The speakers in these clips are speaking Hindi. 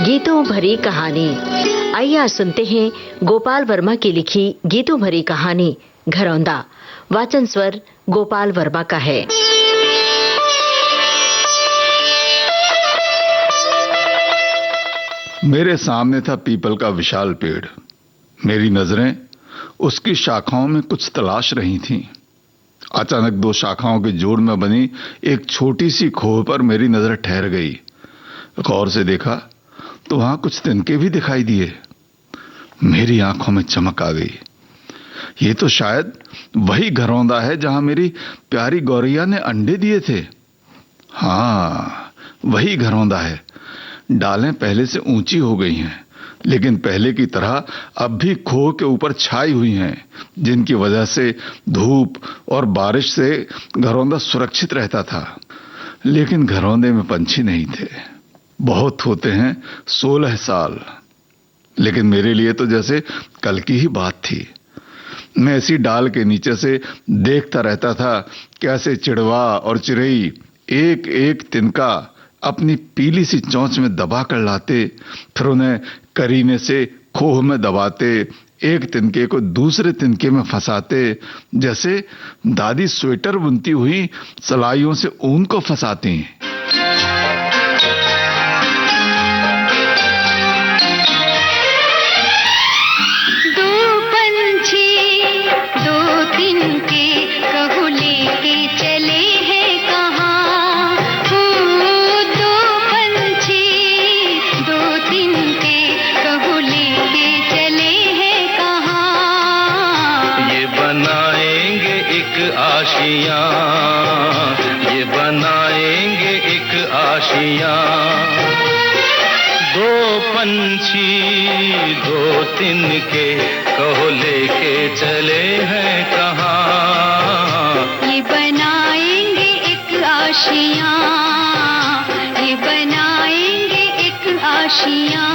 गीतों भरी कहानी। आइए आज सुनते हैं गोपाल वर्मा की लिखी गीतों भरी कहानी घरौंदा। वाचन स्वर गोपाल वर्मा का है। मेरे सामने था पीपल का विशाल पेड़। मेरी नजरें उसकी शाखाओं में कुछ तलाश रही थीं। अचानक दो शाखाओं के जोड़ में बनी एक छोटी सी खोह पर मेरी नजर ठहर गई। गौर से देखा तो वहां कुछ तिनके भी दिखाई दिए। मेरी आंखों में चमक आ गई। ये तो शायद वही घरौंदा है जहां मेरी प्यारी गौरैया ने अंडे दिए थे। हाँ, वही घरौंदा है। डालें पहले से ऊंची हो गई हैं, लेकिन पहले की तरह अब भी खोह के ऊपर छाई हुई हैं, जिनकी वजह से धूप और बारिश से घरौंदा सुरक्षित रहता था। लेकिन घरौंदे में पंछी नहीं थे। बहुत होते हैं 16 साल, लेकिन मेरे लिए तो जैसे कल की ही बात थी। मैं इसी डाल के नीचे से देखता रहता था कैसे चिड़वा और चिरई एक एक तिनका अपनी पीली सी चोंच में दबा कर लाते, फिर उन्हें करीने से खोह में दबाते, एक तिनके को दूसरे तिनके में फंसाते, जैसे दादी स्वेटर बुनती हुई सलाइयों से ऊन को फंसाती। ये बनाएंगे एक आशियां। दो पंछी दो तिनके कहो लेके चले हैं कहाँ। ये बनाएंगे एक आशियां, ये बनाएंगे एक आशियां।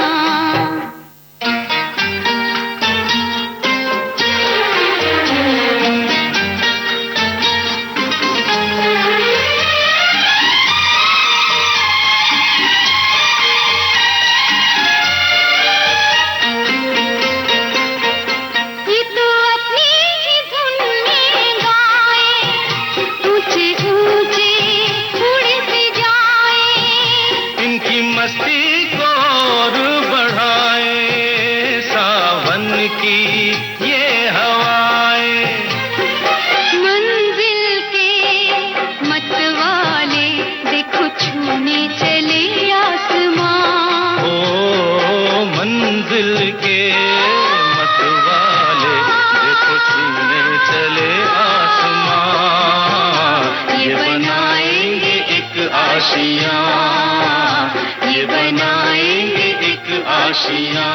ये बनाएंगे एक आशियां।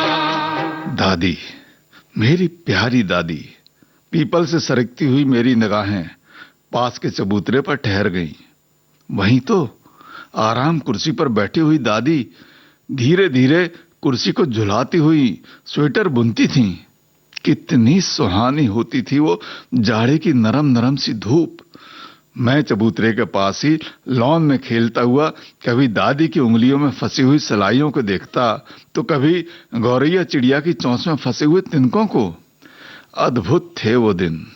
दादी, मेरी प्यारी दादी। पीपल से सरकती हुई मेरी निगाहें पास के चबूतरे पर ठहर गईं। वहीं तो आराम कुर्सी पर बैठी हुई दादी धीरे धीरे कुर्सी को झुलाती हुई स्वेटर बुनती थीं। कितनी सुहानी होती थी वो जाड़े की नरम नरम सी धूप। मैं चबूतरे के पास ही लॉन में खेलता हुआ कभी दादी की उंगलियों में फंसी हुई सलाइयों को देखता, तो कभी गौरैया चिड़िया की चोंच में फंसे हुए तिनकों को। अद्भुत थे वो दिन।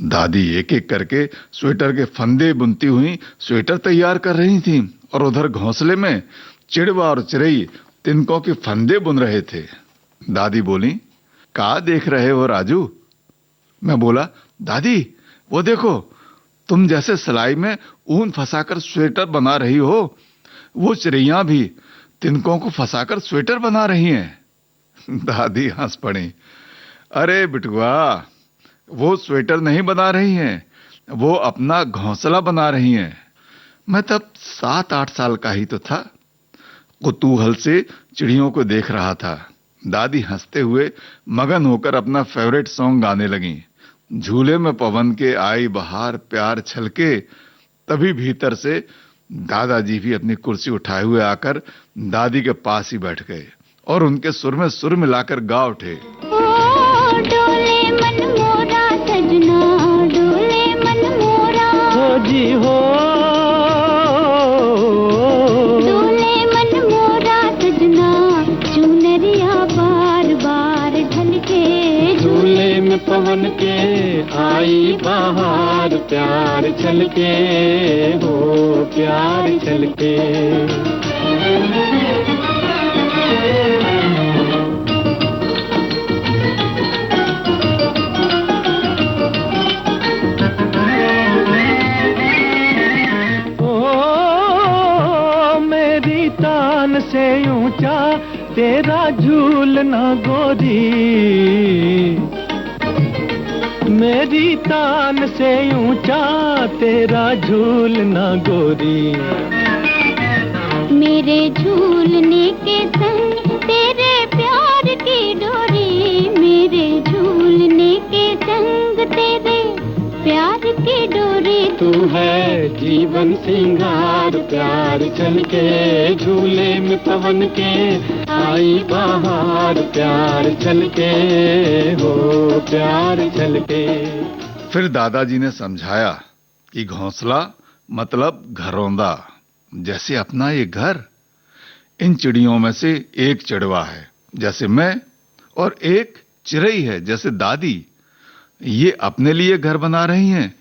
दादी एक एक करके स्वेटर के फंदे बुनती हुई स्वेटर तैयार कर रही थीं, और उधर घोंसले में चिड़वा और चिरई तिनकों के फंदे बुन रहे थे। दादी बोली, क्या देख रहे हो राजू? मैं बोला, दादी वो देखो, तुम जैसे सलाई में ऊन फंसाकर स्वेटर बना रही हो, वो चिड़ैया भी तिनकों को फंसाकर स्वेटर बना रही हैं। दादी हंस पड़ी। अरे बिटुआ, वो स्वेटर नहीं बना रही हैं, वो अपना घोंसला बना रही हैं। मैं तब 7-8 साल का ही तो था। कुतूहल से चिड़ियों को देख रहा था। दादी हंसते हुए मगन होकर अपना फेवरेट सॉन्ग गाने लगी। झूले में पवन के आई बहार प्यार छलके। तभी भीतर से दादाजी भी अपनी कुर्सी उठाए हुए आकर दादी के पास ही बैठ गए और उनके सुर में सुर मिलाकर गा उठे। डोले मन मोरा सजना, डोले मन मोरा हो जी हो। डोले मन मोरा सजना, पवन के आई बहार, प्यार छलके हो प्यार छलके। तान से ऊंचा तेरा झूलना गोरी, मेरी तान से ऊंचा तेरा झूलना गोरी। मेरे झूलने के संग तेरे प्यार की डोरी, मेरे झूलने के संग तेरे प्यार की डोरी। तू है जीवन सिंगार, प्यार छलके झूले में पवन के आई बहार, प्यार छलके हो प्यार छलके। फिर दादाजी ने समझाया कि घोंसला मतलब घरौंदा, जैसे अपना ये घर। इन चिड़ियों में से एक चिड़वा है जैसे मैं, और एक चिड़ई है जैसे दादी। ये अपने लिए घर बना रही हैं,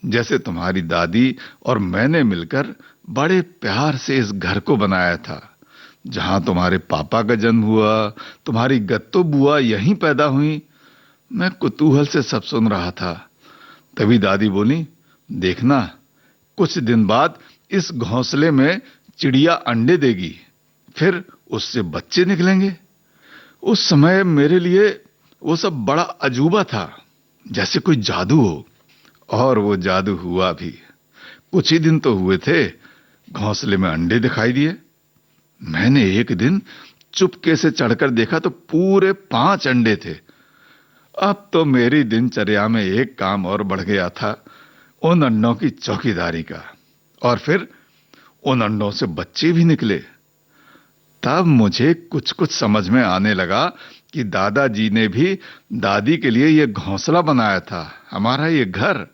जैसे तुम्हारी दादी और मैंने मिलकर बड़े प्यार से इस घर को बनाया था। जहां तुम्हारे पापा का जन्म हुआ, तुम्हारी गत्तो बुआ यहीं पैदा हुई। मैं कुतूहल से सब सुन रहा था। तभी दादी बोली, देखना कुछ दिन बाद इस घोंसले में चिड़िया अंडे देगी, फिर उससे बच्चे निकलेंगे। उस समय मेरे लिए वो सब बड़ा अजूबा था, जैसे कोई जादू हो। और वो जादू हुआ भी। कुछ ही दिन तो हुए थे, घोंसले में अंडे दिखाई दिए। मैंने एक दिन चुपके से चढ़कर देखा तो पूरे 5 अंडे थे। अब तो मेरी दिनचर्या में एक काम और बढ़ गया था, उन अंडों की चौकीदारी का। और फिर उन अंडों से बच्चे भी निकले। तब मुझे कुछ कुछ समझ में आने लगा कि दादाजी ने भी दादी के लिए यह घोंसला बनाया था, हमारा ये घर।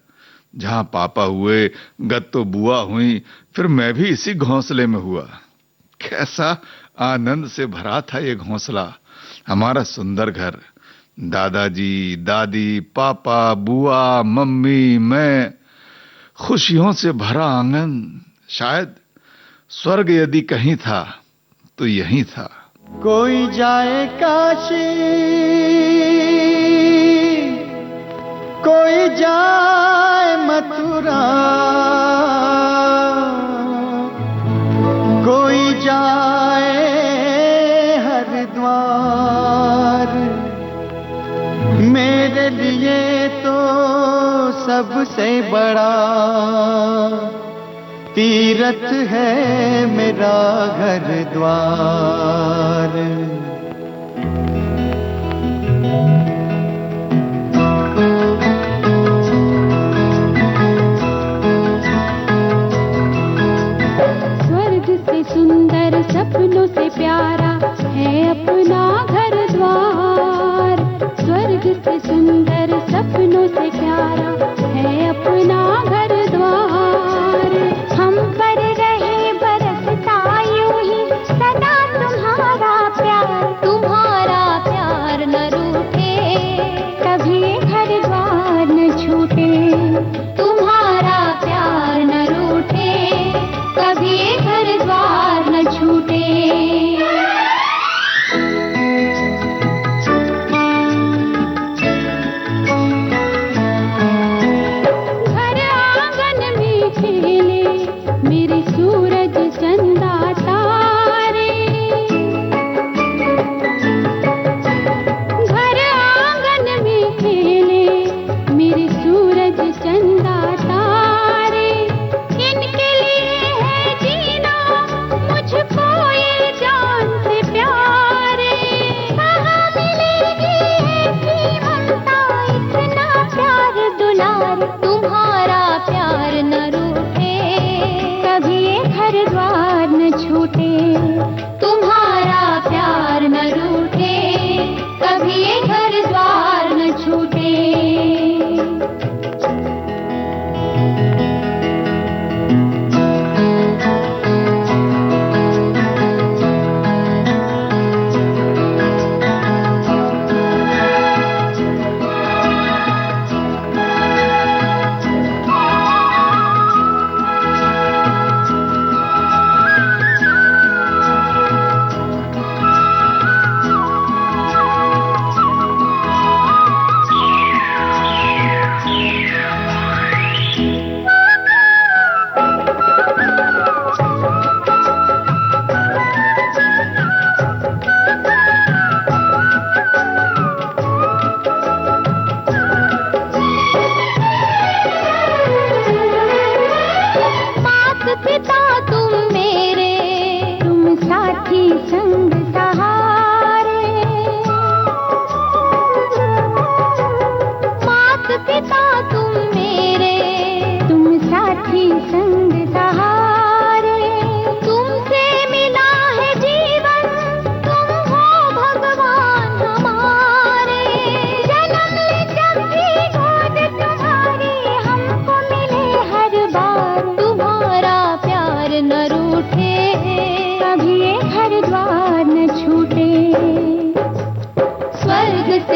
जहां पापा हुए, गत्तो बुआ हुई, फिर मैं भी इसी घोंसले में हुआ। कैसा आनंद से भरा था ये घोंसला, हमारा सुंदर घर। दादाजी, दादी, पापा, बुआ, मम्मी, मैं, खुशियों से भरा आंगन। शायद स्वर्ग यदि कहीं था तो यहीं था। कोई जाए काशी, कोई जाए मथुरा, कोई जाए हरिद्वार। मेरे लिए तो सबसे बड़ा तीरथ है मेरा घर द्वार। स्वर्ग से सुंदर सपनों से प्यारा है अपना घर द्वार। स्वर्ग से सुंदर सपनों से प्यारा है अपना घर द्वार। हम पर रहे बरसता यूं ही सदा तुम्हारा प्यार न रूठे, कभी घर द्वार न छूटे। तुम्हारा प्यार न रूठे, कभी घर द्वार न छूटे। घर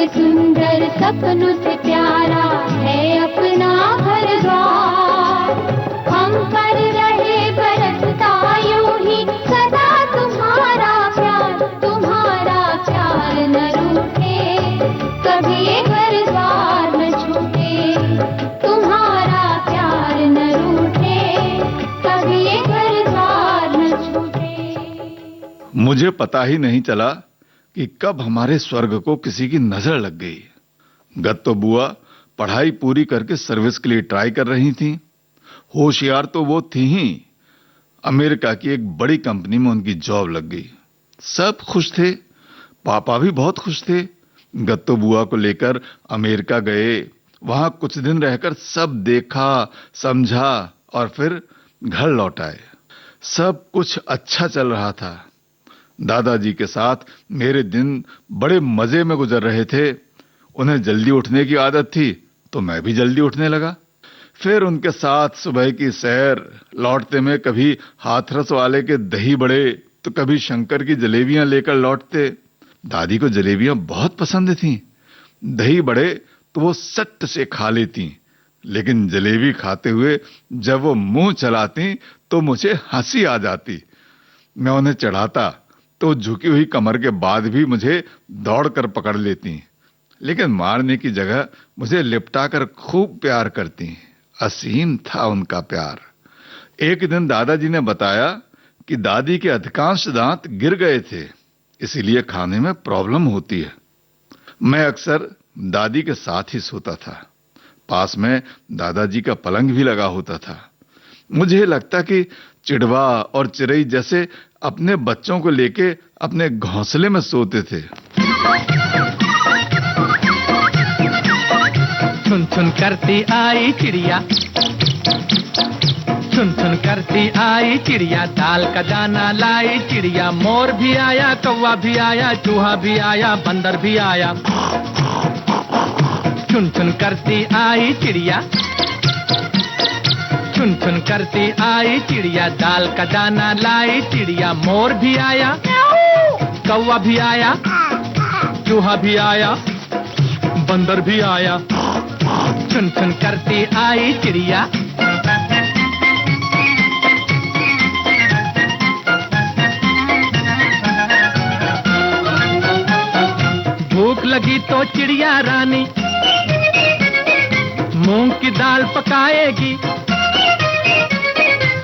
सुंदर सपनों से प्यारा है अपना घर द्वार। हम पर रहे बरसता यूं ही सदा तुम्हारा प्यार न रूठे, कभी ये घर द्वार न छूटे। तुम्हारा प्यार न रूठे, कभी ये घर द्वार न छूटे। मुझे पता ही नहीं चला कि कब हमारे स्वर्ग को किसी की नजर लग गई। गत्तो बुआ पढ़ाई पूरी करके सर्विस के लिए ट्राई कर रही थीं। होशियार तो वो थी ही, अमेरिका की एक बड़ी कंपनी में उनकी जॉब लग गई। सब खुश थे, पापा भी बहुत खुश थे। गत्तो बुआ को लेकर अमेरिका गए, वहां कुछ दिन रहकर सब देखा समझा और फिर घर लौट आए। सब कुछ अच्छा चल रहा था। दादाजी के साथ मेरे दिन बड़े मजे में गुजर रहे थे। उन्हें जल्दी उठने की आदत थी तो मैं भी जल्दी उठने लगा। फिर उनके साथ सुबह की सैर, लौटते में कभी हाथरस वाले के दही बड़े तो कभी शंकर की जलेबियां लेकर लौटते। दादी को जलेबियां बहुत पसंद थीं। दही बड़े तो वो सट्ट से खा लेती, लेकिन जलेबी खाते हुए जब वो मुंह चलाती तो मुझे हंसी आ जाती। मैं उन्हें चढ़ाता तो झुकी हुई कमर के बाद भी मुझे दौड़कर पकड़ लेती, लेकिन मारने की जगह मुझे लिपटाकर खूब प्यार करती। असीम था उनका प्यार। एक दिन दादाजी ने बताया कि दादी के अधिकांश दांत गिर गए थे, इसीलिए खाने में प्रॉब्लम होती है। मैं अक्सर दादी के साथ ही सोता था। पास में दादाजी का पलंग भी लगा होता था। मुझे लगता कि चिड़वा और चिरई जैसे अपने बच्चों को लेके अपने घोंसले में सोते थे। चुन चुन करती आई चिड़िया, चुन चुन करती आई चिड़िया, दाल का दाना लाई चिड़िया। मोर भी आया, कौवा भी आया, चूहा भी आया, बंदर भी आया। चुन चुन करती आई चिड़िया, चुन चुन करती आई चिड़िया, दाल का दाना लाई चिड़िया। मोर भी आया, कौवा भी आया, चूहा भी आया, बंदर भी आया। चुन चुन करती आई चिड़िया। भूख लगी तो चिड़िया रानी मूंग की दाल पकाएगी।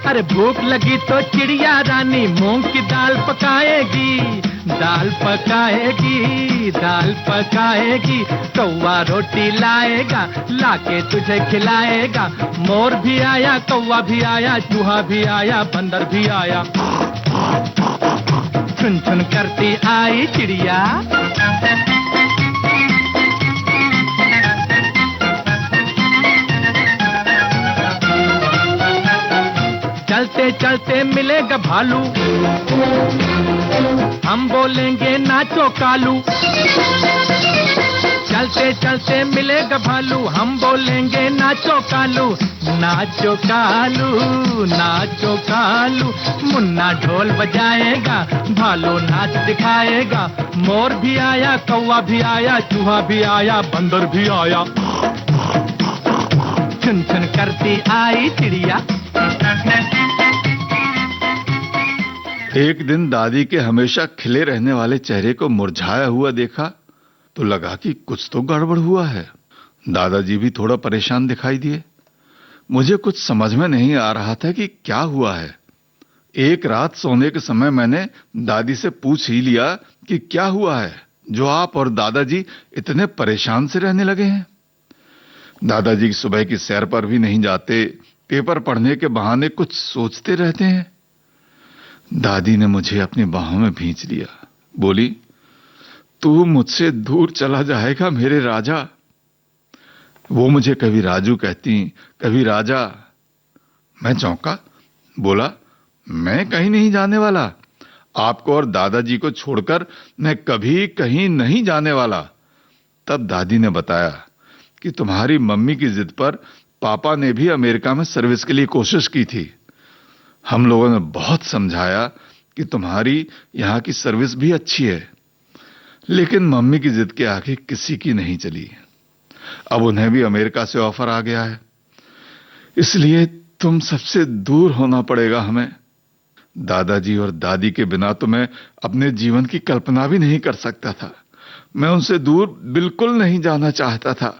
अरे भूख लगी तो चिड़िया रानी मूंग की दाल पकाएगी। दाल पकाएगी, दाल पकाएगी। कौवा रोटी लाएगा, लाके तुझे खिलाएगा। मोर भी आया, कौवा भी आया, चूहा भी आया, बंदर भी आया। चुन चुन करती आई चिड़िया। चलते चलते मिलेगा भालू, हम बोलेंगे नाचो कालू। चलते चलते मिलेगा भालू, हम बोलेंगे नाचो कालू। नाचो कालू, नाचो कालू। मुन्ना ढोल बजाएगा, भालू नाच दिखाएगा। मोर भी आया, कौवा भी आया, चूहा भी आया, बंदर भी आया। चुन चुन करती आई चिड़िया। एक दिन दादी के हमेशा खिले रहने वाले चेहरे को मुरझाया हुआ देखा तो लगा कि कुछ तो गड़बड़ हुआ है। दादाजी भी थोड़ा परेशान दिखाई दिए। मुझे कुछ समझ में नहीं आ रहा था कि क्या हुआ है। एक रात सोने के समय मैंने दादी से पूछ ही लिया कि क्या हुआ है जो आप और दादाजी इतने परेशान से रहने लगे हैं। दादाजी सुबह की सैर पर भी नहीं जाते, पेपर पढ़ने के बहाने कुछ सोचते रहते हैं। दादी ने मुझे अपनी बाहों में भींच लिया, बोली, तू मुझसे दूर चला जाएगा मेरे राजा। वो मुझे कभी राजू कहती, कभी राजा। मैं चौंका, बोला, मैं कहीं नहीं जाने वाला। आपको और दादाजी को छोड़कर मैं कभी कहीं नहीं जाने वाला। तब दादी ने बताया कि तुम्हारी मम्मी की जिद पर पापा ने भी अमेरिका में सर्विस के लिए कोशिश की थी। हम लोगों ने बहुत समझाया कि तुम्हारी यहां की सर्विस भी अच्छी है, लेकिन मम्मी की जिद के आगे किसी की नहीं चली। अब उन्हें भी अमेरिका से ऑफर आ गया है, इसलिए तुम सबसे दूर होना पड़ेगा हमें। दादाजी और दादी के बिना तो मैं अपने जीवन की कल्पना भी नहीं कर सकता था। मैं उनसे दूर बिल्कुल नहीं जाना चाहता था।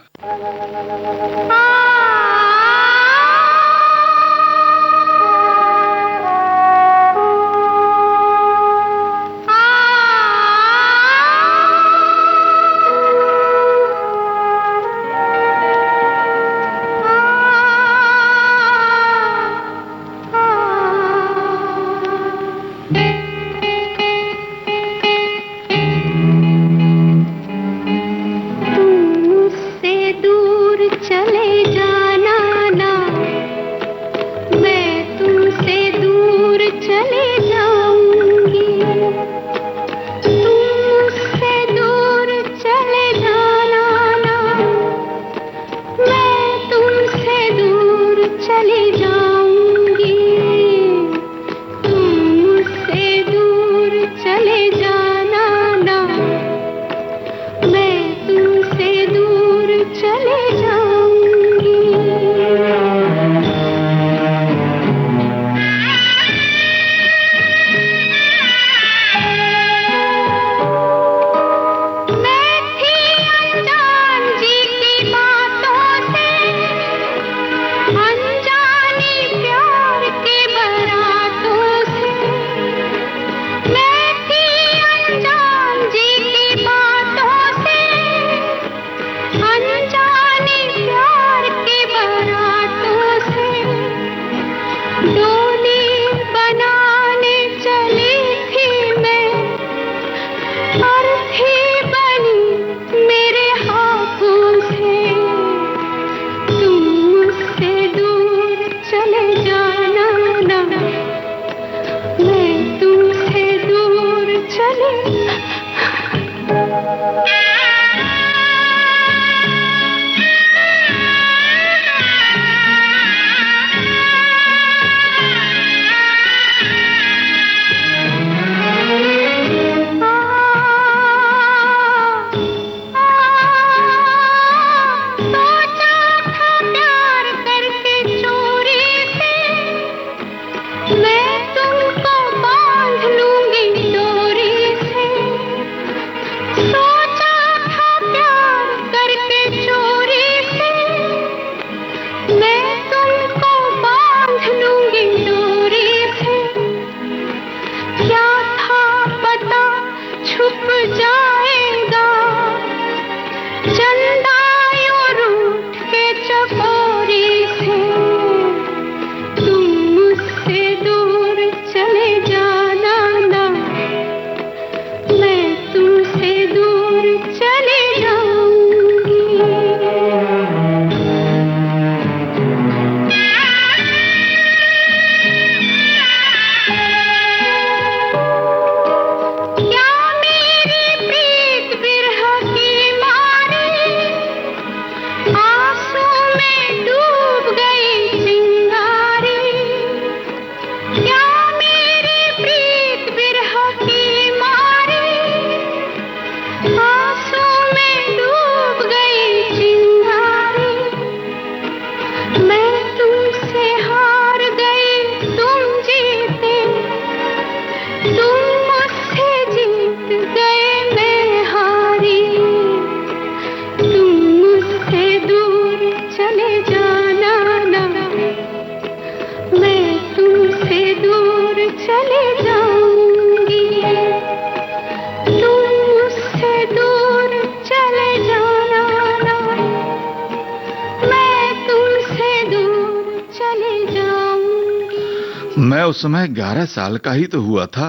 मैं उस समय 11 साल का ही तो हुआ था।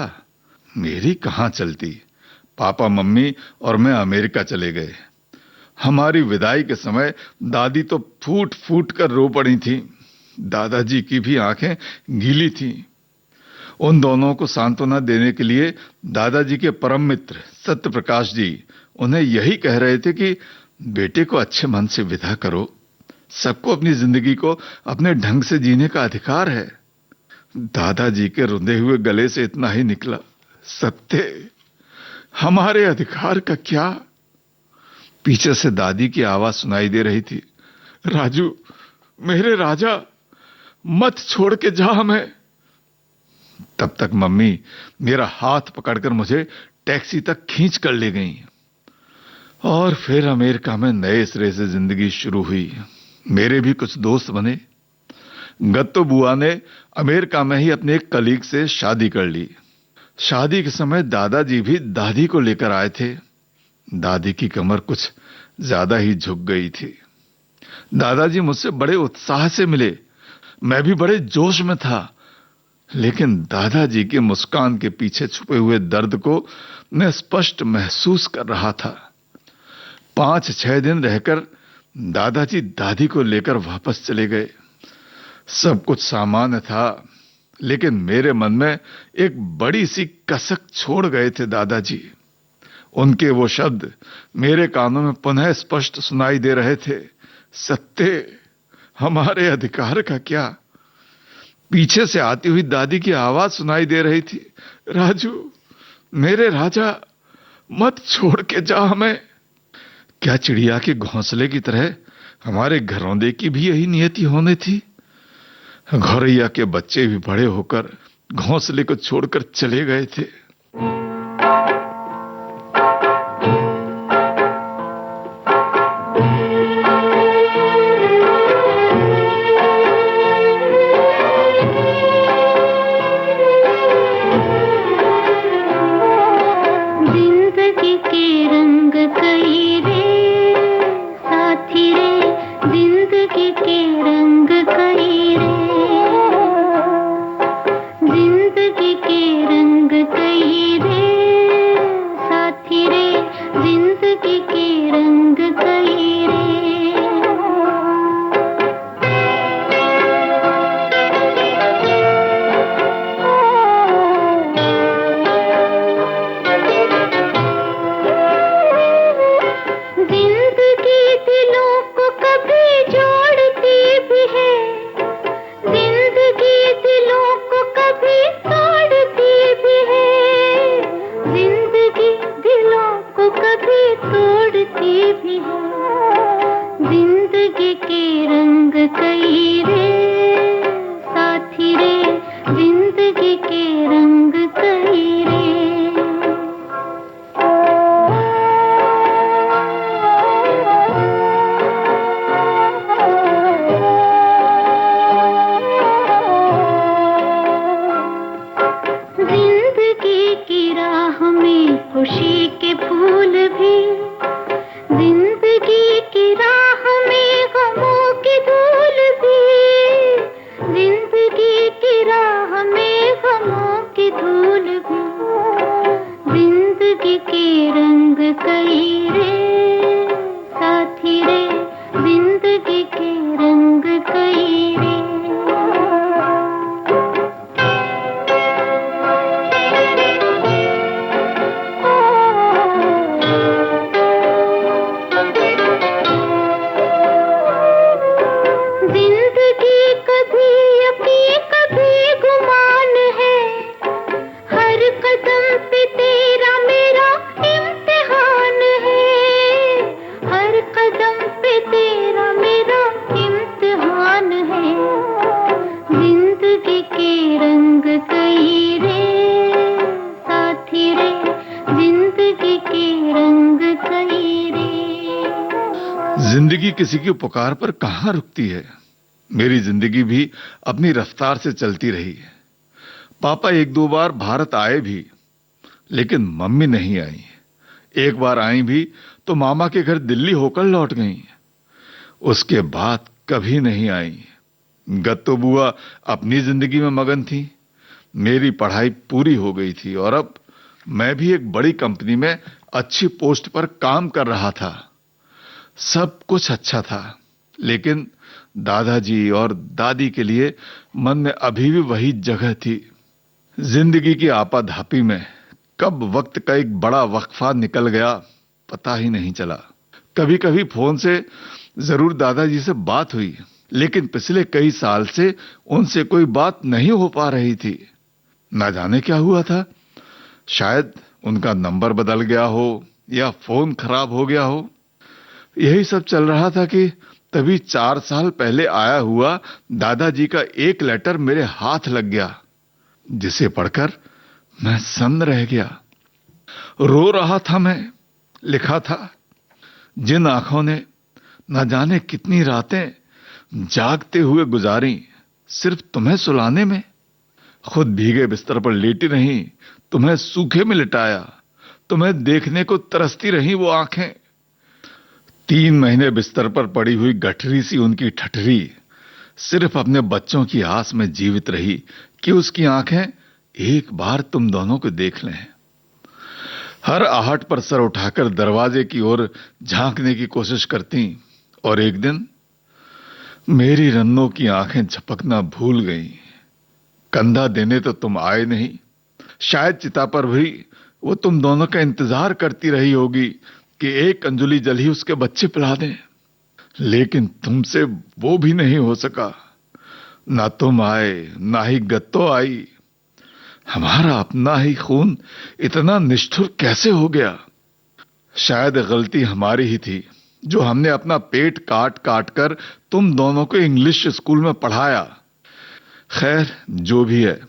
मेरी कहां चलती। पापा मम्मी और मैं अमेरिका चले गए। हमारी विदाई के समय दादी तो फूट फूट कर रो पड़ी थी। दादाजी की भी आंखें गीली थीं। उन दोनों को सांत्वना देने के लिए दादाजी के परम मित्र सत्य प्रकाश जी उन्हें यही कह रहे थे कि बेटे को अच्छे मन से विदा करो। सबको अपनी जिंदगी को अपने ढंग से जीने का अधिकार है। दादाजी के रुंधे हुए गले से इतना ही निकला, सत्य, हमारे अधिकार का क्या? पीछे से दादी की आवाज सुनाई दे रही थी, राजू, मेरे राजा, मत छोड़ के जा हमें। तब तक मम्मी मेरा हाथ पकड़कर मुझे टैक्सी तक खींच कर ले गई और फिर अमेरिका में नए सिरे से जिंदगी शुरू हुई। मेरे भी कुछ दोस्त बने। गत्तो बुआ ने अमेरिका में ही अपने एक कलीग से शादी कर ली। शादी के समय दादाजी भी दादी को लेकर आए थे। दादी की कमर कुछ ज्यादा ही झुक गई थी। दादाजी मुझसे बड़े उत्साह से मिले। मैं भी बड़े जोश में था, लेकिन दादाजी की मुस्कान के पीछे छुपे हुए दर्द को मैं स्पष्ट महसूस कर रहा था। 5-6 दिन रहकर दादाजी दादी को लेकर वापस चले गए। सब कुछ सामान्य था, लेकिन मेरे मन में एक बड़ी सी कसक छोड़ गए थे दादाजी। उनके वो शब्द मेरे कानों में पुनः स्पष्ट सुनाई दे रहे थे, सत्य, हमारे अधिकार का क्या? पीछे से आती हुई दादी की आवाज सुनाई दे रही थी, राजू, मेरे राजा, मत छोड़ के जा हमें। क्या चिड़िया के घोंसले की तरह हमारे घरौंदे की भी यही नियति होनी थी? गौरैया के बच्चे भी बड़े होकर घोंसले को छोड़कर चले गए थे। जिंदगी के रंग कई रे साथी रे, जिंदगी के रंग कई रे, जिंदगी के रंग कई रे साथी रे, जिंदगी के रंग कई रे। जिंदगी दिलों को कभी जोड़ती भी है, जिंदगी दिलों को कभी तोड़ती भी है, जिंदगी दिलों को कभी तोड़ती भी है, जिंदगी के रंग कई रे साथी रे, जिंदगी के रंग कई रे। जिंदगी की राह में खुशी के फूल भी, जिंदगी की राह में गमों की धूल भी, जिंदगी की राह में गमों की धूल भी, जिंदगी के रंग कई रे साथी रे, जिंदगी के रंग कई रे। जिंदगी कभी अपनी कभी गुमान है, हर कदम पे तेरा मेरा इम्तिहान है, हर कदम पे तेरा मेरा इम्तिहान है, जिंदगी के रंग कई रे साथी रे, जिंदगी के रंग कई रे। जिंदगी किसी की पुकार पर कहां रुकती है। मेरी जिंदगी भी अपनी रफ्तार से चलती रही। पापा 1-2 बार भारत आए भी, लेकिन मम्मी नहीं आई। एक बार आई भी तो मामा के घर दिल्ली होकर लौट गई। उसके बाद कभी नहीं आई। गत्तो बुआ अपनी जिंदगी में मगन थी। मेरी पढ़ाई पूरी हो गई थी और अब मैं भी एक बड़ी कंपनी में अच्छी पोस्ट पर काम कर रहा था। सब कुछ अच्छा था, लेकिन दादाजी और दादी के लिए मन में अभी भी वही जगह थी। जिंदगी की आपाधापी में कब वक्त का एक बड़ा वक्फा निकल गया पता ही नहीं चला। कभी कभी फोन से जरूर दादाजी से बात हुई, लेकिन पिछले कई साल से उनसे कोई बात नहीं हो पा रही थी। ना जाने क्या हुआ था। शायद उनका नंबर बदल गया हो या फोन खराब हो गया हो। यही सब चल रहा था कि तभी 4 साल पहले आया हुआ दादाजी का एक लेटर मेरे हाथ लग गया, जिसे पढ़कर मैं सन्न रह गया। रो रहा था मैं। लिखा था, जिन आंखों ने न जाने कितनी रातें जागते हुए गुजारी सिर्फ तुम्हें सुलाने में, खुद भीगे बिस्तर पर लेटी रही, तुम्हें सूखे में लिटाया, तुम्हें देखने को तरसती रही वो आंखें। 3 महीने बिस्तर पर पड़ी हुई गठरी सी उनकी ठठरी सिर्फ अपने बच्चों की आस में जीवित रही कि उसकी आंखें एक बार तुम दोनों को देख लें। हर आहट पर सर उठाकर दरवाजे की ओर झांकने की कोशिश करती, और एक दिन मेरी रन्नों की आंखें झपकना भूल गईं। कंधा देने तो तुम आए नहीं, शायद चिता पर भी वो तुम दोनों का इंतजार करती रही होगी कि एक अंजुली जल ही उसके बच्चे पिला दें, लेकिन तुमसे वो भी नहीं हो सका। ना तुम आए, ना ही गत्तो आई। हमारा अपना ही खून इतना निष्ठुर कैसे हो गया? शायद गलती हमारी ही थी जो हमने अपना पेट काट काट कर तुम दोनों को इंग्लिश स्कूल में पढ़ाया। खैर, जो भी है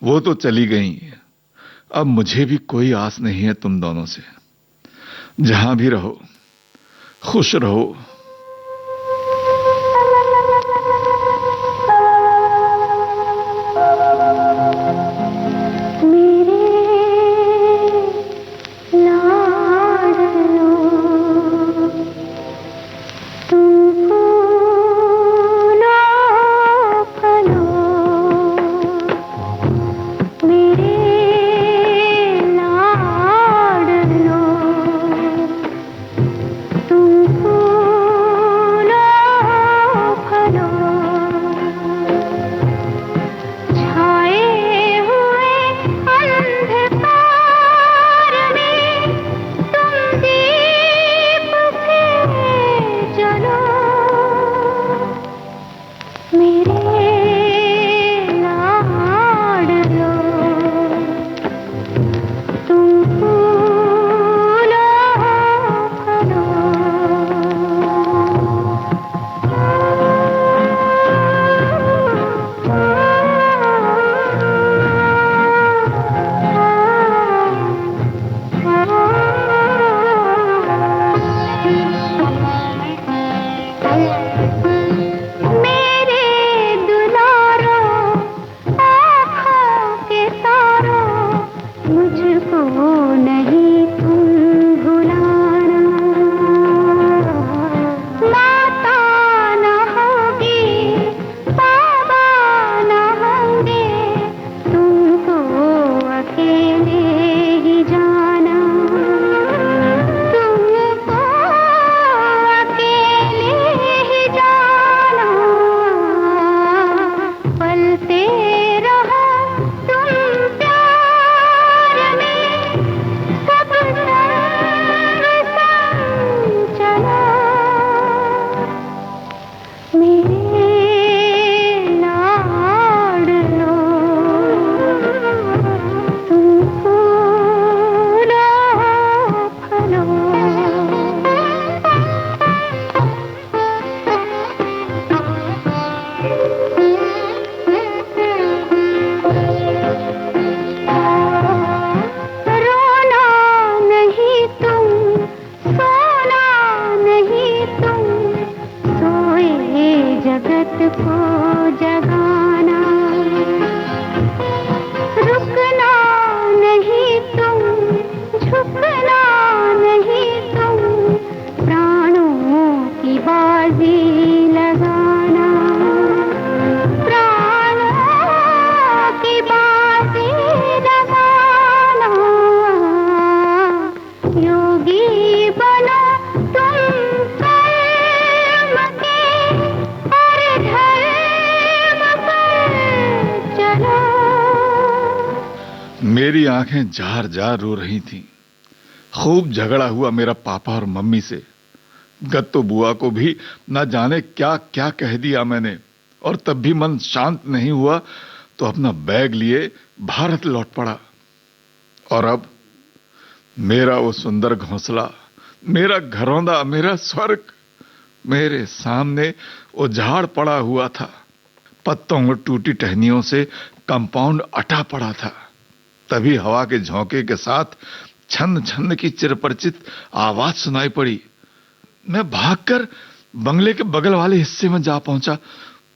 वो तो चली गई। अब मुझे भी कोई आस नहीं है तुम दोनों से। जहां भी रहो, खुश रहो। मेरी आंखें जार जार रो रही थीं। खूब झगड़ा हुआ मेरा पापा और मम्मी से। गत्तो बुआ को भी न जाने क्या क्या कह दिया मैंने, और तब भी मन शांत नहीं हुआ तो अपना बैग लिए भारत लौट पड़ा। और अब मेरा वो सुंदर घोंसला, मेरा घरौंदा, मेरा स्वर्ग मेरे सामने उजाड़ पड़ा हुआ था। पत्तों और टूटी टहनियों से कंपाउंड अटा पड़ा था। तभी हवा के झोंके के साथ छन छन की चिरपरिचित आवाज सुनाई पड़ी। मैं भागकर बंगले के बगल वाले हिस्से में जा पहुंचा।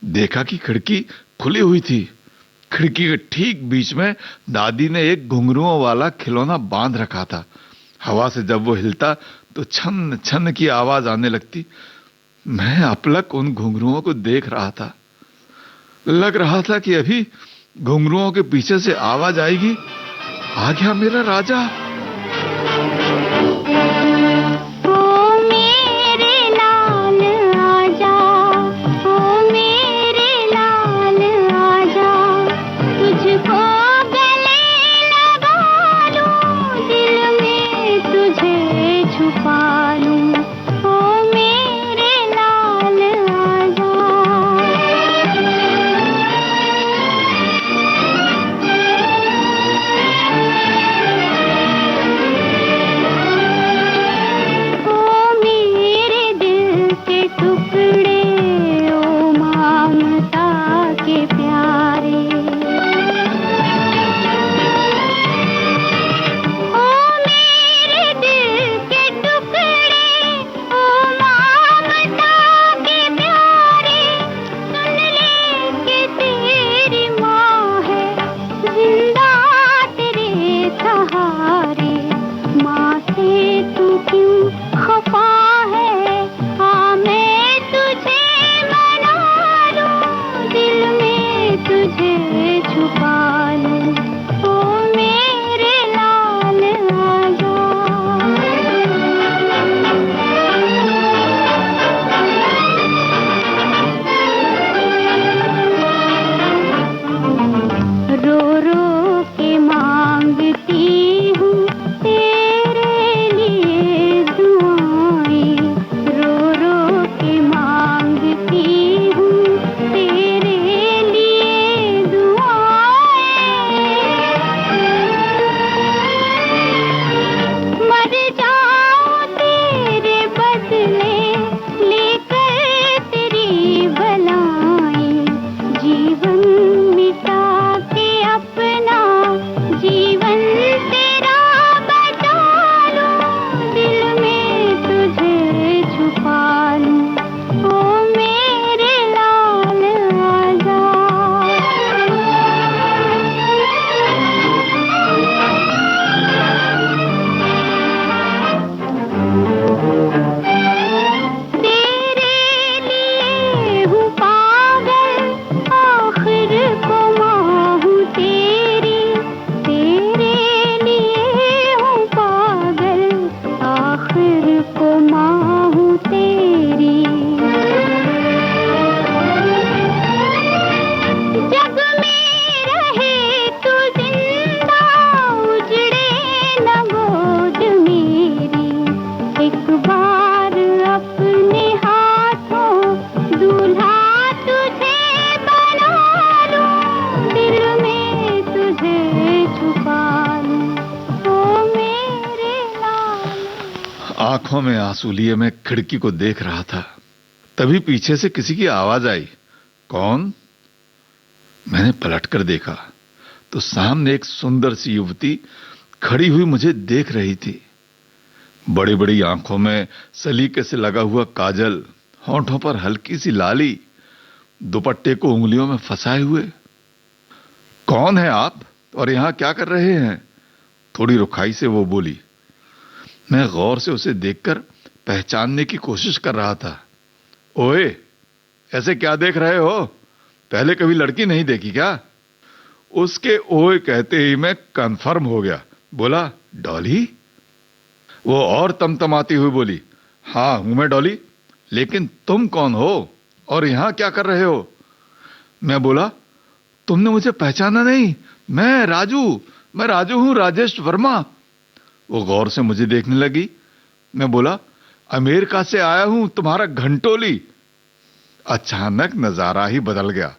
देखा कि खिड़की खुली हुई थी। खिड़की के ठीक बीच में दादी ने एक घुंघरुओं वाला खिलौना बांध रखा था। हवा से जब वो हिलता तो छन छन की आवाज आने लगती। मैं अपलक उन घुंघरुओं को देख रहा था। लग रहा था कि अभी घुंघरुओं के पीछे से आवाज आएगी, आ गया मेरा राजा। आंखों में आंसू लिए मैं खिड़की को देख रहा था। तभी पीछे से किसी की आवाज आई, कौन? मैंने पलटकर देखा तो सामने एक सुंदर सी युवती खड़ी हुई मुझे देख रही थी। बड़ी बड़ी आंखों में सलीके से लगा हुआ काजल, होंठों पर हल्की सी लाली, दुपट्टे को उंगलियों में फंसाए हुए। कौन है आप और यहां क्या कर रहे हैं? थोड़ी रुखाई से वो बोली। मैं गौर से उसे देखकर पहचानने की कोशिश कर रहा था। ओए, ऐसे क्या देख रहे हो? पहले कभी लड़की नहीं देखी क्या? उसके ओए कहते ही मैं कंफर्म हो गया। बोला, डॉली? वो और तमतमाती हुई बोली, हां हूं मैं डॉली, लेकिन तुम कौन हो और यहां क्या कर रहे हो? मैं बोला, तुमने मुझे पहचाना नहीं? मैं राजू हूं, राजेश वर्मा। वो गौर से मुझे देखने लगी। मैं बोला, अमेरिका से आया हूं, तुम्हारा घंटोली। अचानक नजारा ही बदल गया।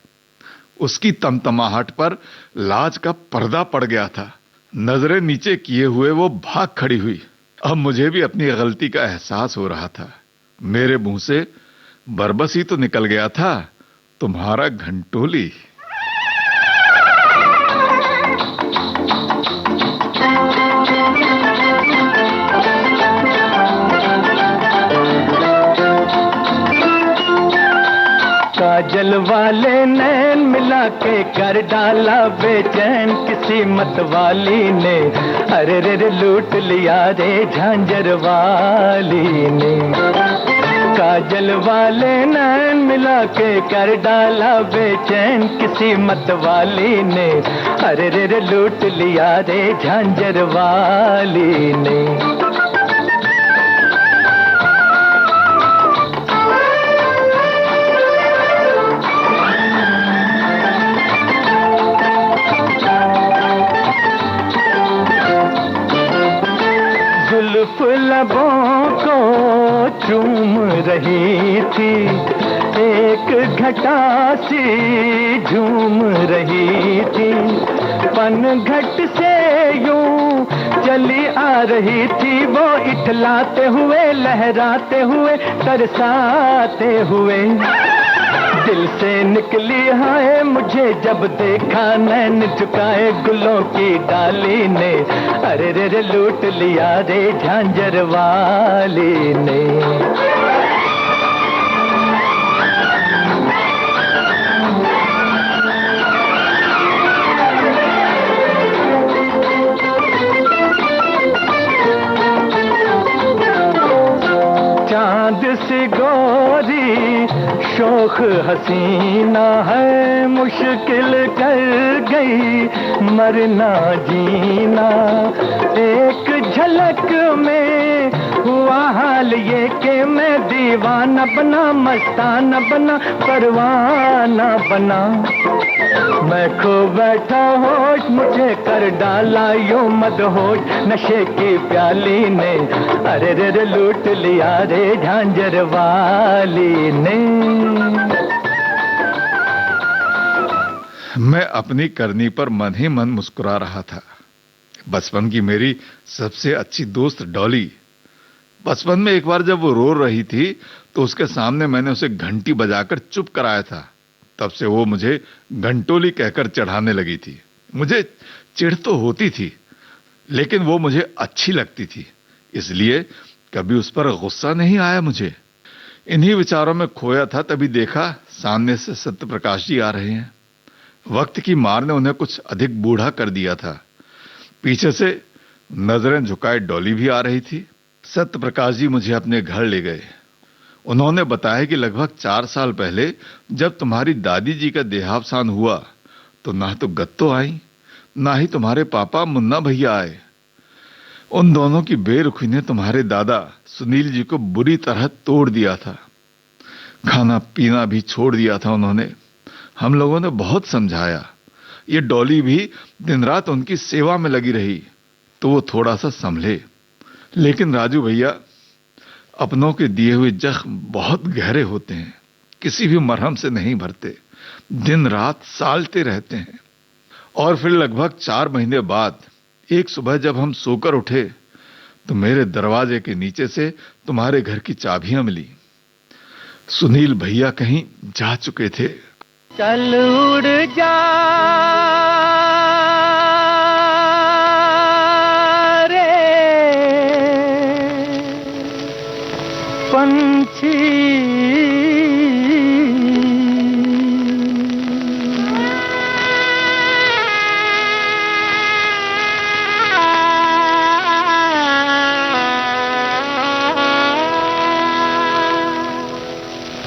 उसकी तमतमाहट पर लाज का पर्दा पड़ गया था। नजरें नीचे किए हुए वो भाग खड़ी हुई। अब मुझे भी अपनी गलती का एहसास हो रहा था। मेरे मुंह से बरबस ही तो निकल गया था, तुम्हारा घंटोली। काजल वाले नैन मिला के कर डाला बेचैन किसी मत वाली ने, अरे रे रे लूट लिया रे झांझर वाली ने। काजल वाले नैन मिला के कर डाला बेचैन किसी मत वाली ने, अरे रे रे लूट लिया रे झांझर वाली ने। लबों को चूम रही थी, एक घटा सी झूम रही थी, पनघट से यूं चली आ रही थी वो, इठलाते हुए लहराते हुए तरसाते हुए। दिल से निकली हाय मुझे जब देखा नैन झुकाए गुलों की डाली ने, अरे रे रे लूट लिया रे झांझर वाली ने। चांद सी गोरी शोख हसीना है, मुश्किल कर गई मरना जीना। एक झलक में हुआ हाल ये कि मैं दीवाना बना, मस्ताना बना, परवाना बना। मैं खो बैठा होश मुझे कर डाला यूं मदहोश नशे की प्याली ने, अरे रे रे लूट लिया रे झांझर वाली ने। मैं अपनी करनी पर मन ही मन मुस्कुरा रहा था। बचपन की मेरी सबसे अच्छी दोस्त डॉली, बचपन में एक बार जब वो रो रही थी तो उसके सामने मैंने उसे घंटी बजाकर चुप कराया था। तब से वो मुझे घंटोली कहकर चढ़ाने लगी थी। मुझे चिढ़ तो होती थी, लेकिन वो मुझे अच्छी लगती थी, इसलिए कभी उस पर गुस्सा नहीं आया मुझे। इन्हीं विचारों में खोया था, तभी देखा सामने से सत्य प्रकाश जी आ रहे हैं। वक्त की मार ने उन्हें कुछ अधिक बूढ़ा कर दिया था। पीछे से नजरें झुकाए डॉली भी आ रही थी। सत्य प्रकाश जी मुझे अपने घर ले गए। उन्होंने बताया कि लगभग 4 साल पहले जब तुम्हारी दादी जी का देहावसान हुआ तो ना तो गत्तो आई, ना ही तुम्हारे पापा मुन्ना भैया आए। उन दोनों की बेरुखी ने तुम्हारे दादा सुनील जी को बुरी तरह तोड़ दिया था। खाना पीना भी छोड़ दिया था उन्होंने। हम लोगों ने बहुत समझाया। ये डॉली भी दिन रात उनकी सेवा में लगी रही तो वो थोड़ा सा संभले, लेकिन राजू भैया, अपनों के दिए हुए जख्म बहुत गहरे होते हैं, किसी भी मरहम से नहीं भरते, दिन रात सालते रहते हैं। और फिर लगभग 4 महीने बाद एक सुबह जब हम सोकर उठे तो मेरे दरवाजे के नीचे से तुम्हारे घर की चाबियां मिली। सुनील भैया कहीं जा चुके थे। चल उड़ जा रे पंछी,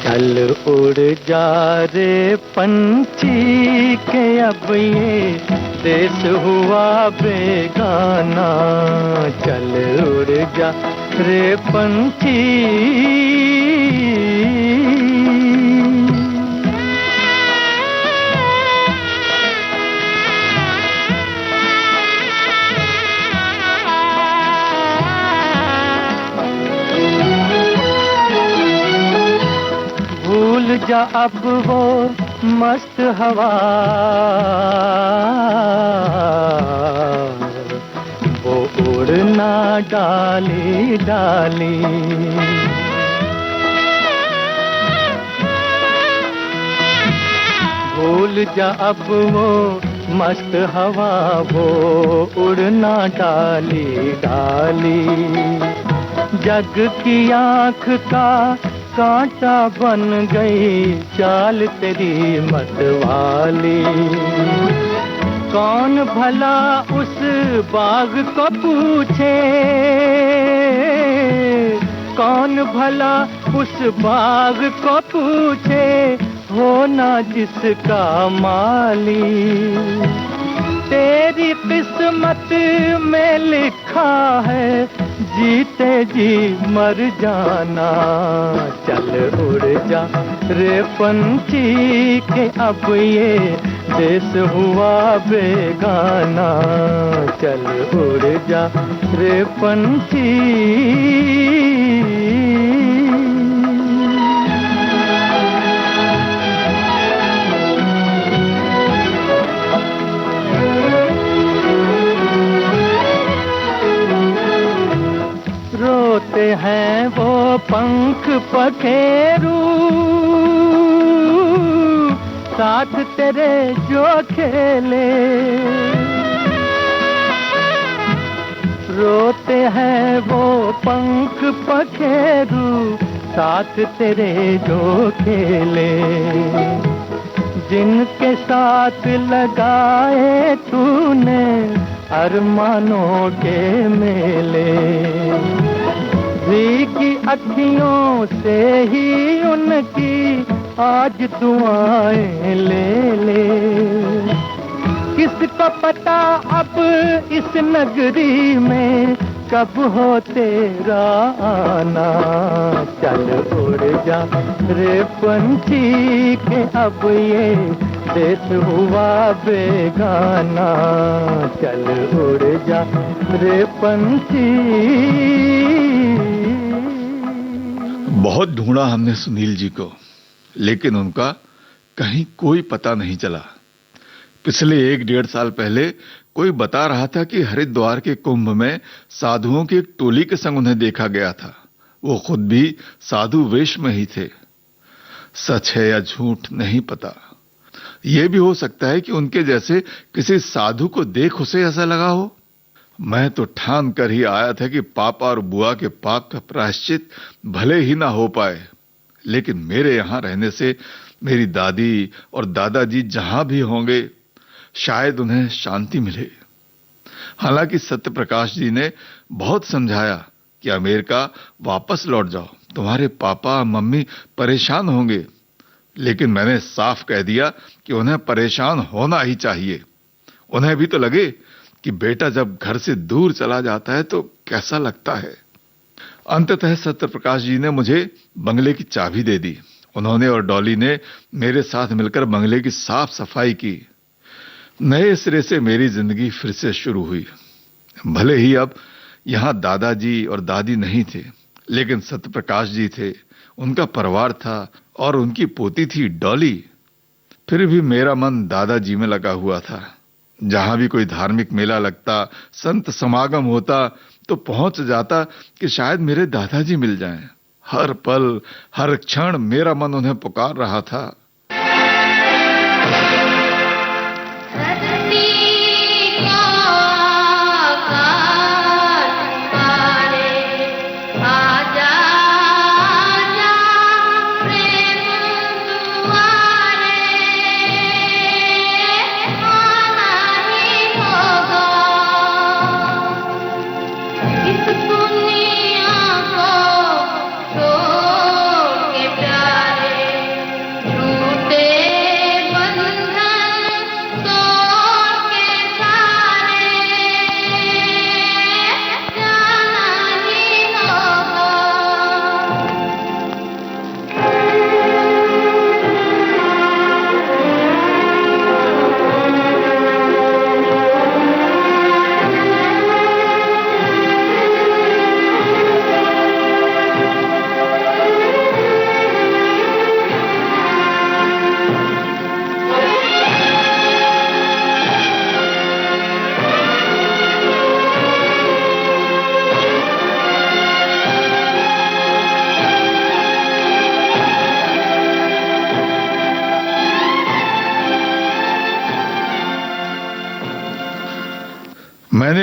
चल उड़ जा रे पंछी के अब ये देश हुआ बेगाना। चल उड़ जा रे पंछी, भूल जा अब वो मस्त हवा, वो उड़ना डाली डाली। भूल जा अब वो मस्त हवा, वो उड़ना डाली डाली। जग की आँख का कांटा बन गई चाल तेरी मतवाली। कौन भला उस बाग को पूछे, कौन भला उस बाग को पूछे, होना जिसका माली। तेरी किस्मत में लिखा है जीते जी मर जाना। चल उड़ जा रे पंछी के अब ये देश हुआ बेगाना। चल उड़ जा रे पंछी। रोते हैं वो पंख पखेरू, साथ तेरे जो खेले। रोते हैं वो पंख पखेरू, साथ तेरे जो खेले। जिनके साथ लगाए तूने अरमानों के मेले। भीगी अखियों से ही उनकी आज दुआएं ले ले। किसको पता अब इस नगरी में कब हो तेरा आना। चल उड़ जा रे पंछी के अब ये देश हुआ बेगाना। चल उड़ जा रे पंछी। बहुत ढूंढा हमने सुनील जी को, लेकिन उनका कहीं कोई पता नहीं चला। पिछले 1-1.5 साल पहले कोई बता रहा था कि हरिद्वार के कुंभ में साधुओं की एक टोली के संग उन्हें देखा गया था। वो खुद भी साधु वेश में ही थे। सच है या झूठ नहीं पता। यह भी हो सकता है कि उनके जैसे किसी साधु को देख उसे ऐसा लगा हो। मैं तो ठान कर ही आया था कि पापा और बुआ के पाप का प्रायश्चित भले ही ना हो पाए, लेकिन मेरे यहां रहने से मेरी दादी और दादाजी जहां भी होंगे शायद उन्हें शांति मिले। हालांकि सत्यप्रकाश जी ने बहुत समझाया कि अमेरिका वापस लौट जाओ, तुम्हारे पापा मम्मी परेशान होंगे, लेकिन मैंने साफ कह दिया कि उन्हें परेशान होना ही चाहिए। उन्हें भी तो लगे कि बेटा जब घर से दूर चला जाता है तो कैसा लगता है। अंततः सत्यप्रकाश जी ने मुझे बंगले की चाबी दे दी। उन्होंने और डॉली ने मेरे साथ मिलकर बंगले की साफ सफाई की। नए सिरे से मेरी जिंदगी फिर से शुरू हुई। भले ही अब यहां दादाजी और दादी नहीं थे, लेकिन सत्यप्रकाश जी थे, उनका परिवार था और उनकी पोती थी डॉली। फिर भी मेरा मन दादाजी में लगा हुआ था। जहां भी कोई धार्मिक मेला लगता, संत समागम होता, तो पहुंच जाता कि शायद मेरे दादाजी मिल जाएं। हर पल हर क्षण मेरा मन उन्हें पुकार रहा था। प्यारे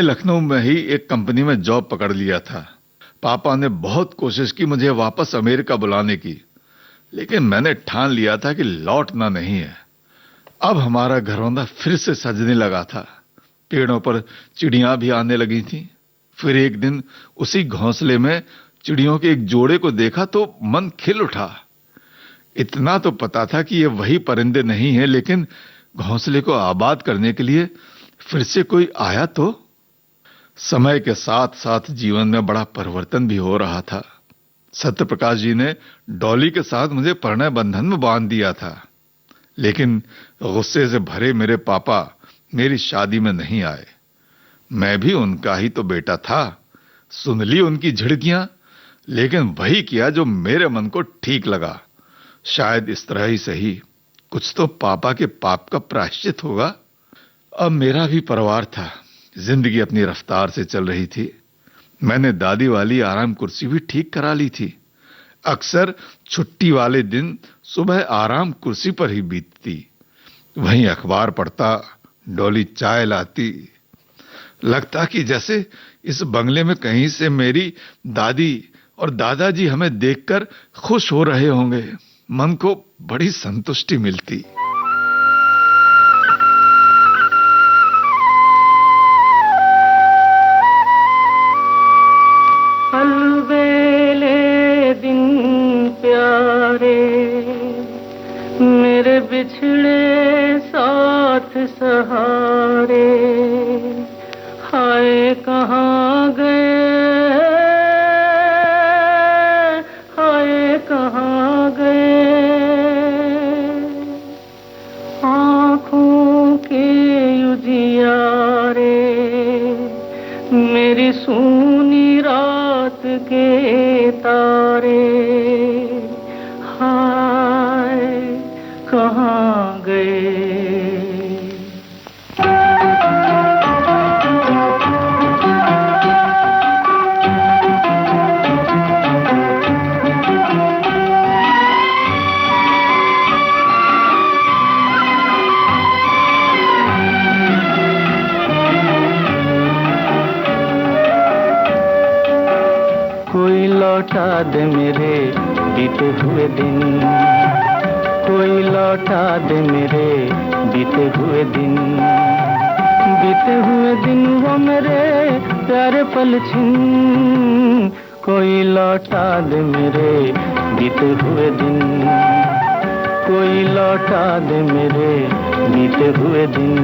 मैंने लखनऊ में ही एक कंपनी में जॉब पकड़ लिया था। पापा ने बहुत कोशिश की मुझे वापस अमेरिका बुलाने की, लेकिन मैंने ठान लिया था कि लौटना नहीं है। अब हमारा घरौंदा फिर से सजने लगा था। पेड़ों पर चिड़ियां भी आने लगी थीं। फिर एक दिन उसी घोंसले में चिड़ियों के एक जोड़े को देखा तो मन खिल उठा। इतना तो पता था कि ये वही परिंदे नहीं हैं, लेकिन घोंसले को आबाद करने के लिए फिर से कोई आया तो। समय के साथ साथ जीवन में बड़ा परिवर्तन भी हो रहा था। सत्यप्रकाश जी ने डॉली के साथ मुझे प्रणय बंधन में बांध दिया था, लेकिन गुस्से से भरे मेरे पापा मेरी शादी में नहीं आए। मैं भी उनका ही तो बेटा था। सुन ली उनकी झिड़कियां, लेकिन वही किया जो मेरे मन को ठीक लगा। शायद इस तरह ही सही, कुछ तो पापा के पाप का प्रायश्चित होगा। अब मेरा भी परिवार था। जिंदगी अपनी रफ्तार से चल रही थी। मैंने दादी वाली आराम कुर्सी भी ठीक करा ली थी। अक्सर छुट्टी वाले दिन सुबह आराम कुर्सी पर ही बीतती। वहीं अखबार पढ़ता, डॉली चाय लाती। लगता कि जैसे इस बंगले में कहीं से मेरी दादी और दादाजी हमें देखकर खुश हो रहे होंगे। मन को बड़ी संतुष्टि मिलती। अलबेले दिन प्यारे, मेरे बिछड़े साथ सहारे, हाय कहाँ गए, हाय कहाँ गए। आँखों के उजियारे, मेरी सूनी रात के तारे, हाय कहाँ गए। कोई लौटा दे मेरे बीते हुए दिन, कोई लौटा दे मेरे बीते हुए दिन। बीते हुए दिन वो मेरे प्यारे पल छिन, कोई लौटा दे मेरे बीते हुए दिन, कोई लौटा दे मेरे बीते हुए दिन।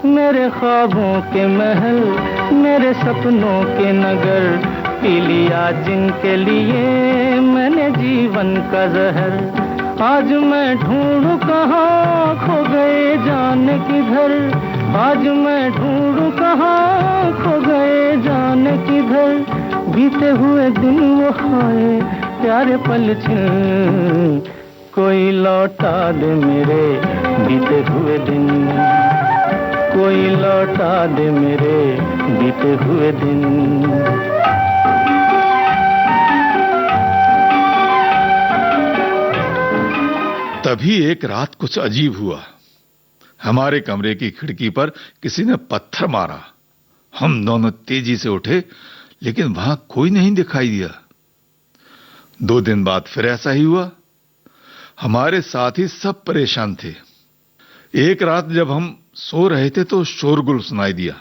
मेरे ख्वाबों के महल, मेरे सपनों के नगर, पी लिया जिनके लिए मैंने जीवन का जहर। आज मैं ढूंढूं कहाँ, खो गए जाने किधर। आज मैं ढूंढूं कहाँ, खो गए जाने किधर। बीते हुए दिन वो हाय प्यारे पल छिन, कोई लौटा दे मेरे बीते हुए दिन, कोई लौटा दे मेरे बीते हुए दिन। तभी एक रात कुछ अजीब हुआ। हमारे कमरे की खिड़की पर किसी ने पत्थर मारा। हम दोनों तेजी से उठे, लेकिन वहां कोई नहीं दिखाई दिया। 2 दिन बाद फिर ऐसा ही हुआ। हमारे साथी सब परेशान थे। एक रात जब हम सो रहे थे तो शोरगुल सुनाई दिया।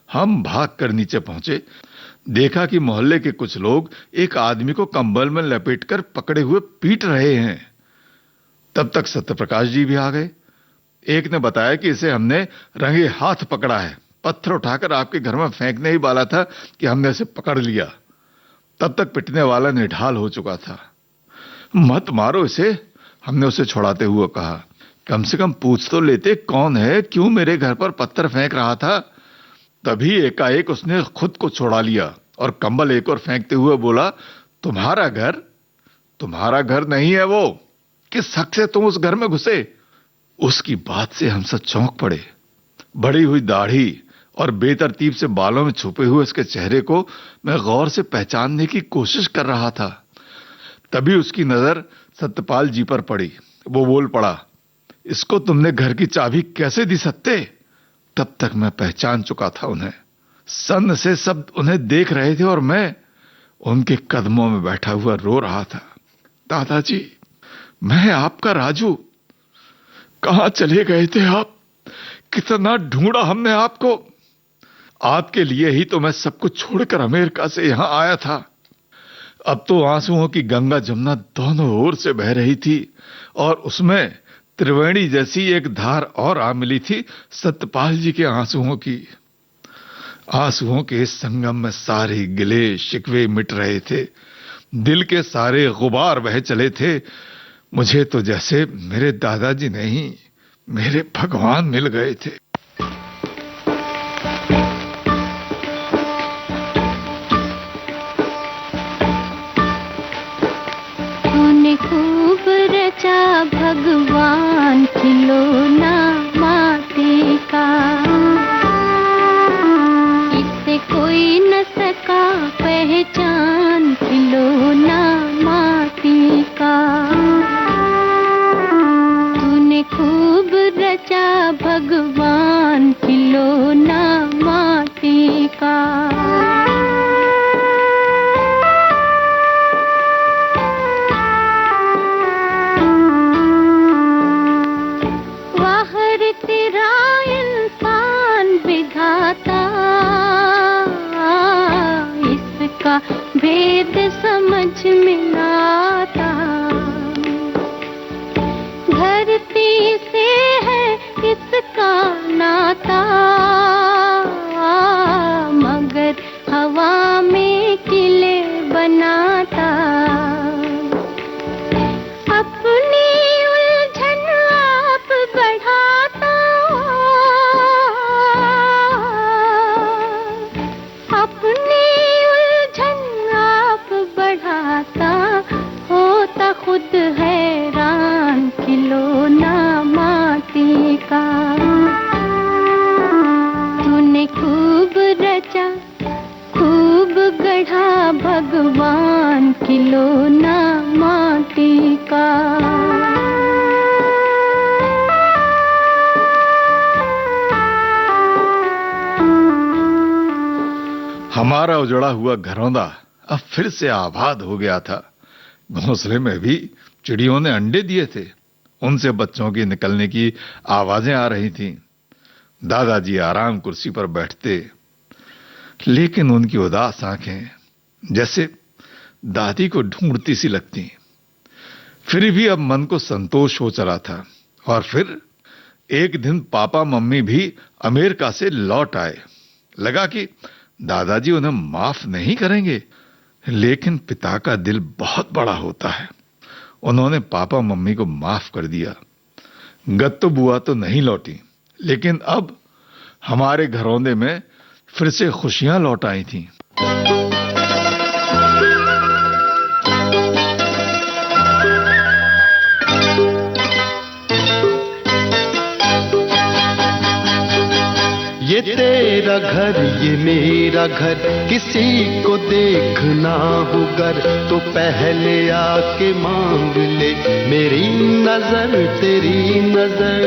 हम भागकर नीचे पहुंचे। देखा कि मोहल्ले के कुछ लोग एक आदमी को कंबल में लपेटकर पकड़े हुए पीट रहे हैं। तब तक सत्यप्रकाश जी भी आ गए। एक ने बताया कि इसे हमने रंगे हाथ पकड़ा है। पत्थर उठाकर आपके घर में फेंकने ही वाला था कि हमने इसे पकड़ लिया। तब तक पिटने वाला निढाल हो चुका था। मत मारो इसे, हमने उसे छुड़ाते हुए कहा। कम से कम पूछ तो लेते कौन है, क्यों मेरे घर पर पत्थर फेंक रहा था। तभी एकाएक उसने खुद को छुड़ा लिया और कंबल एक और फेंकते हुए बोला, तुम्हारा घर नहीं है वो, किस हक से तुम उस घर में घुसे? उसकी बात से हम सब चौंक पड़े। बढ़ी हुई दाढ़ी और बेतरतीब से बालों में छुपे हुए उसके चेहरे को मैं गौर से पहचानने की कोशिश कर रहा था। तभी उसकी नजर सत्यपाल जी पर पड़ी। वो बोल पड़ा, इसको तुमने घर की चाबी कैसे दी सत्ते? तब तक मैं पहचान चुका था उन्हें। सन्न से सब उन्हें देख रहे थे और मैं उनके कदमों में बैठा हुआ रो रहा था। दादाजी, मैं आपका राजू। कहां चले गए थे आप? कितना ढूंढा हमने आपको। आपके लिए ही तो मैं सब कुछ छोड़कर अमेरिका से यहां आया था। अब तो आंसुओं की गंगा जमुना दोनों ओर से बह रही थी और उसमें त्रिवेणी जैसी एक धार और आ मिली थी सत्यपाल जी के आंसुओं की। आंसुओं के इस संगम में सारे गिले शिकवे मिट रहे थे। दिल के सारे गुबार बह चले थे। मुझे तो जैसे मेरे दादाजी नहीं, मेरे भगवान मिल गए थे। तूने खूब रचा भगवान खिलौना माटी का, इसे कोई न सका पहचान खिलौना माटी का। तूने खूब रचा भगवान खिलौना माटी का। तेरा इंसान विधाता, इसका भेद समझ में आता। धरती से है इसका नाता, मगर हवा में किले बनाता। अपनी उलझन आप बढ़ाता, अपनी उलझन आप बढ़ाता। होता खुद हैरान खिलौना माटी का। तूने खूब रचा खूब गढ़ा भगवान खिलौना माटी का। हमारा उजड़ा हुआ घरौंदा अब फिर से आबाद हो गया था। घोंसले में भी चिड़ियों ने अंडे दिए थे। उनसे बच्चों की निकलने की आवाजें आ रही थीं। दादाजी आराम कुर्सी पर बैठते, लेकिन उनकी उदास आंखें जैसे दादी को ढूंढती सी लगती। फिर भी अब मन को संतोष हो चला था। और फिर एक दिन पापा मम्मी भी अमेरिका से लौट आए। लगा कि दादाजी उन्हें माफ नहीं करेंगे, लेकिन पिता का दिल बहुत बड़ा होता है। उन्होंने पापा मम्मी को माफ कर दिया। गत्तू बुआ तो नहीं लौटी, लेकिन अब हमारे घरौंदे में फिर से खुशियां लौट आई थीं। ये तेरा घर ये मेरा घर, किसी को देखना हो गर तो पहले आके मांग ले मेरी नजर तेरी नजर।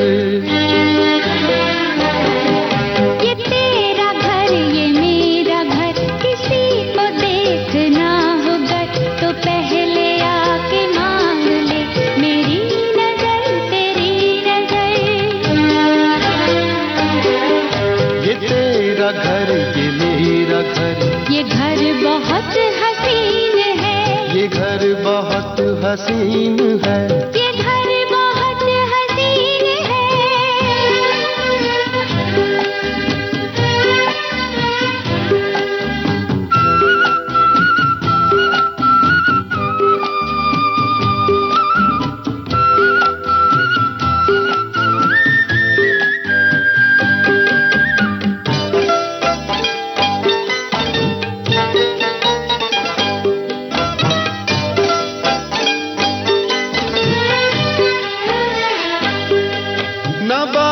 ये तेरा घर ये मेरा घर, किसी को देखना हो गर तो पहले आके मांग ले मेरी नजर तेरी नजर। ये तेरा घर ये मेरा घर, ये घर बहुत हसीन है, ये घर बहुत हसीन है। ये घर बहुत हसीन है।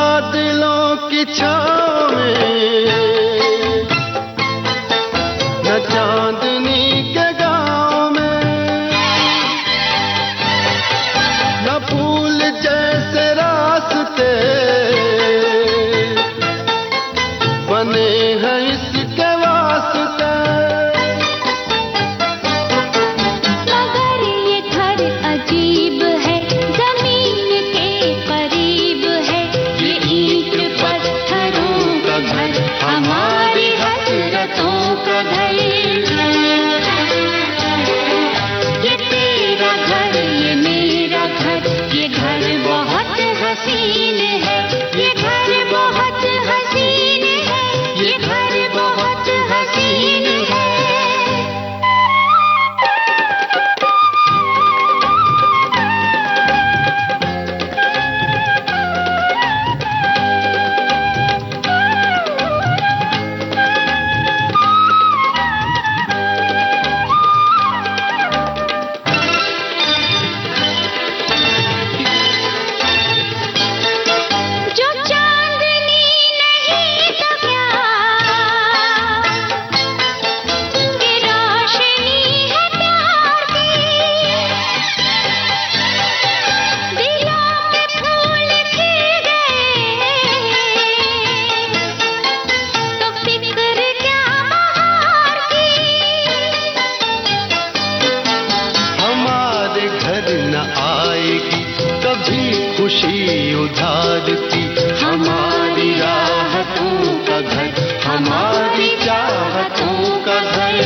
बादलों की छाँव में, न चांदनी के गाँव में, न फूल जैसे रास्ते बने हैं इसके वास्ते। मगर ये घर अजीब है, जमीन के करीब है, ये ईंट पत्थरों का घर, हमारी हसरतों का घर। ये तेरा घर, ये मेरा घर, ये घर बहुत हसीन है, ये घर बहुत हसीन है, ये घर बहुत हसीन है। जो चांदनी नहीं तो क्या, ये रोशनी है प्यार की। दिलों में फूल खिल गए तो फिक्र क्या बहार की। हमारे घर न आएगी कभी खुशी उधार की, हमारी राहतों का घर, हमारी चाहतों का घर।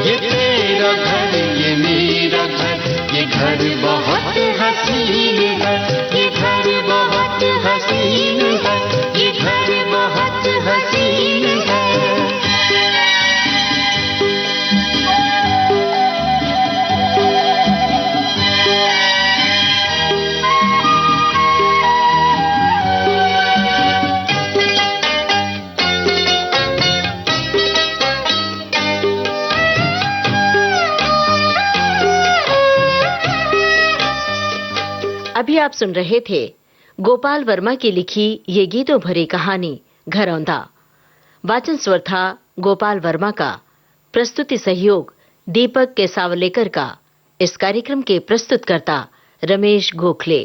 ये तेरा घर, ये मेरा घर, ये घर बहुत हसीन है, ये घर बहुत हसीन है, ये घर बहुत हसीन है। अभी आप सुन रहे थे गोपाल वर्मा की लिखी ये गीतों भरी कहानी घरौंदा। वाचन स्वर था गोपाल वर्मा का, प्रस्तुति सहयोग दीपक केसावलेकर का। इस कार्यक्रम के प्रस्तुतकर्ता रमेश गोखले।